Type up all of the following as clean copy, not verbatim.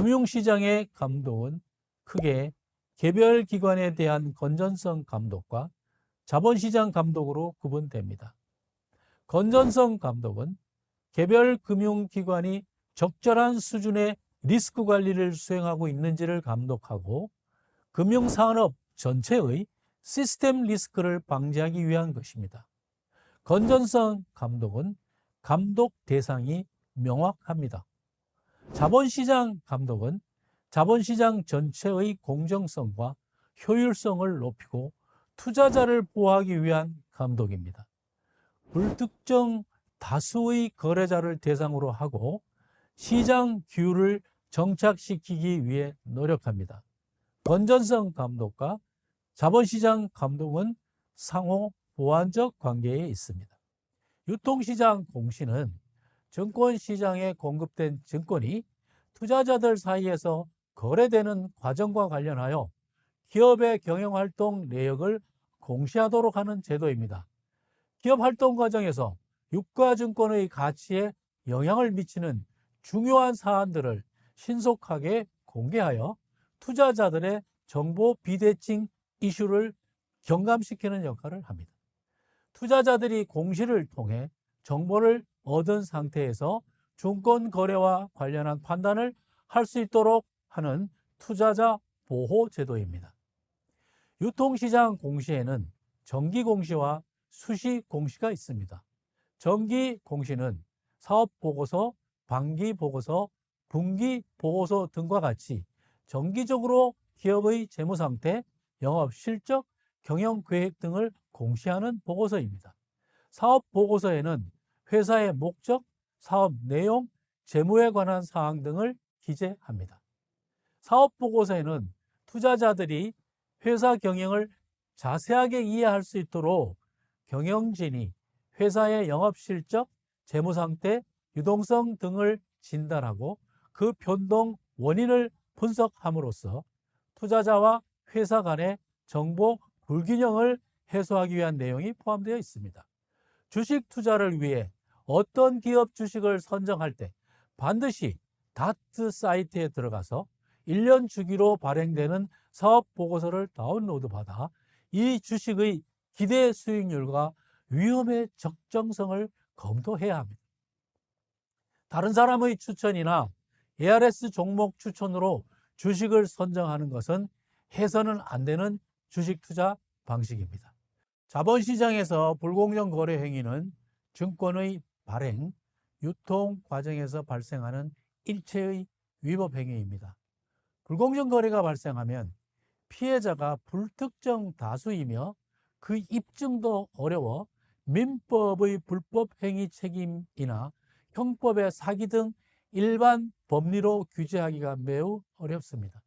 금융시장의 감독은 크게 개별 기관에 대한 건전성 감독과 자본시장 감독으로 구분됩니다. 건전성 감독은 개별 금융기관이 적절한 수준의 리스크 관리를 수행하고 있는지를 감독하고 금융산업 전체의 시스템 리스크를 방지하기 위한 것입니다. 건전성 감독은 감독 대상이 명확합니다. 자본시장 감독은 자본시장 전체의 공정성과 효율성을 높이고 투자자를 보호하기 위한 감독입니다. 불특정 다수의 거래자를 대상으로 하고 시장 규율을 정착시키기 위해 노력합니다. 건전성 감독과 자본시장 감독은 상호 보완적 관계에 있습니다. 유통시장 공시는 증권시장에 공급된 증권이 투자자들 사이에서 거래되는 과정과 관련하여 기업의 경영활동 내역을 공시하도록 하는 제도입니다. 기업활동 과정에서 유가증권의 가치에 영향을 미치는 중요한 사안들을 신속하게 공개하여 투자자들의 정보 비대칭 이슈를 경감시키는 역할을 합니다. 투자자들이 공시를 통해 정보를 얻은 상태에서 증권 거래와 관련한 판단을 할 수 있도록 하는 투자자 보호 제도입니다. 유통시장 공시에는 정기 공시와 수시 공시가 있습니다. 정기 공시는 사업 보고서, 반기 보고서, 분기 보고서 등과 같이 정기적으로 기업의 재무 상태, 영업 실적, 경영 계획 등을 공시하는 보고서입니다. 사업 보고서에는 회사의 목적, 사업 내용, 재무에 관한 사항 등을 기재합니다. 사업 보고서에는 투자자들이 회사 경영을 자세하게 이해할 수 있도록 경영진이 회사의 영업 실적, 재무 상태, 유동성 등을 진단하고 그 변동 원인을 분석함으로써 투자자와 회사 간의 정보 불균형을 해소하기 위한 내용이 포함되어 있습니다. 주식 투자를 위해 어떤 기업 주식을 선정할 때 반드시 다트 사이트에 들어가서 1년 주기로 발행되는 사업 보고서를 다운로드 받아 이 주식의 기대 수익률과 위험의 적정성을 검토해야 합니다. 다른 사람의 추천이나 ARS 종목 추천으로 주식을 선정하는 것은 해서는 안 되는 주식 투자 방식입니다. 자본시장에서 불공정 거래 행위는 증권의 발행, 유통 과정에서 발생하는 일체의 위법 행위입니다. 불공정 거래가 발생하면 피해자가 불특정 다수이며 그 입증도 어려워 민법의 불법 행위 책임이나 형법의 사기 등 일반 법리로 규제하기가 매우 어렵습니다.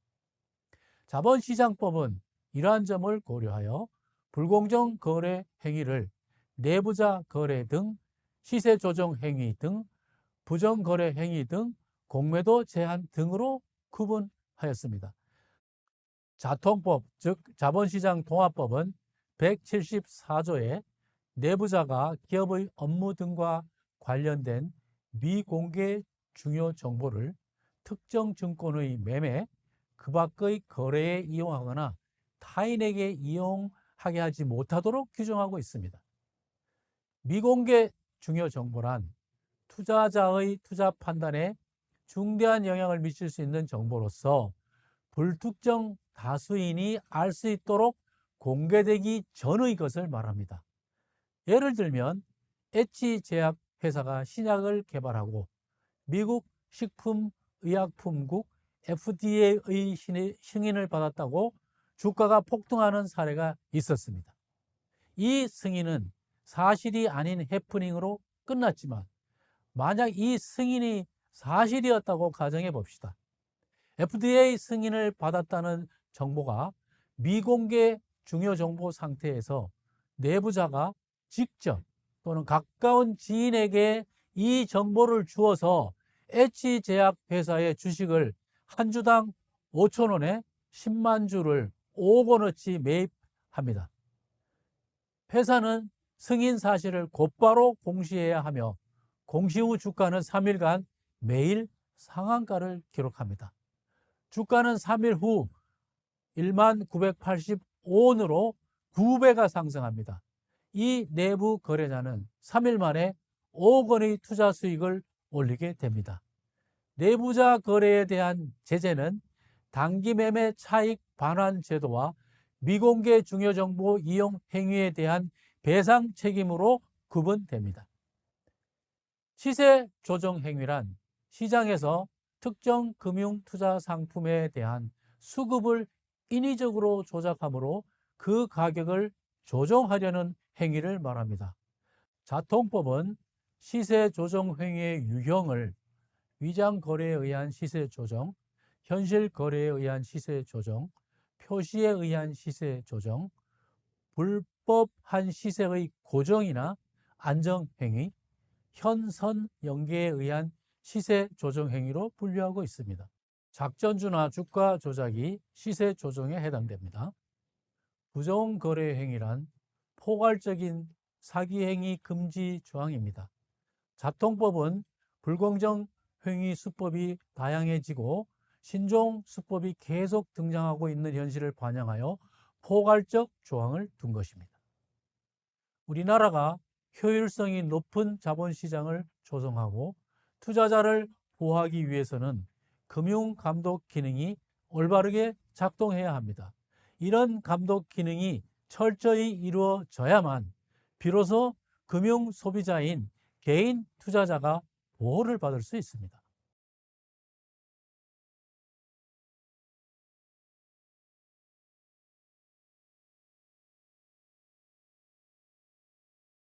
자본시장법은 이러한 점을 고려하여 불공정 거래 행위를 내부자 거래 등 시세 조정 행위 등 부정 거래 행위 등 공매도 제한 등으로 구분하였습니다. 자통법, 즉 자본시장 통합법은 174조에 내부자가 기업의 업무 등과 관련된 미공개 중요 정보를 특정 증권의 매매, 그 밖의 거래에 이용하거나 타인에게 이용하게 하지 못하도록 규정하고 있습니다. 미공개 중요 정보란 투자자의 투자 판단에 중대한 영향을 미칠 수 있는 정보로서 불특정 다수인이 알 수 있도록 공개되기 전의 것을 말합니다. 예를 들면 H제약 회사가 신약을 개발하고 미국 식품의약품국 FDA의 승인을 받았다고 주가가 폭등하는 사례가 있었습니다. 이 승인은 사실이 아닌 해프닝으로 끝났지만 만약 이 승인이 사실이었다고 가정해 봅시다. FDA 승인을 받았다는 정보가 미공개 중요 정보 상태에서 내부자가 직접 또는 가까운 지인에게 이 정보를 주어서 H제약 회사의 주식을 한 주당 5,000원에 10만 주를 5억 원어치 매입합니다. 회사는 승인 사실을 곧바로 공시해야 하며 공시 후 주가는 3일간 매일 상한가를 기록합니다. 주가는 3일 후 1985원으로 2배가 상승합니다. 이 내부 거래자는 3일 만에 5억 원의 투자 수익을 올리게 됩니다. 내부자 거래에 대한 제재는 단기 매매 차익 반환 제도와 미공개 중요 정보 이용 행위에 대한 배상 책임으로 구분됩니다. 시세 조정 행위란 시장에서 특정 금융 투자 상품에 대한 수급을 인위적으로 조작하므로 그 가격을 조정하려는 행위를 말합니다. 자통법은 시세 조정 행위의 유형을 위장 거래에 의한 시세 조정, 현실 거래에 의한 시세 조정, 표시에 의한 시세 조정, 불법한 시세의 고정이나 안정 행위, 현선 연계에 의한 시세 조정 행위로 분류하고 있습니다. 작전주나 주가 조작이 시세 조정에 해당됩니다. 부정 거래 행위란 포괄적인 사기 행위 금지 조항입니다. 자통법은 불공정 행위 수법이 다양해지고 신종 수법이 계속 등장하고 있는 현실을 반영하여 포괄적 조항을 둔 것입니다. 우리나라가 효율성이 높은 자본시장을 조성하고 투자자를 보호하기 위해서는 금융감독 기능이 올바르게 작동해야 합니다. 이런 감독 기능이 철저히 이루어져야만 비로소 금융 소비자인 개인 투자자가 보호를 받을 수 있습니다.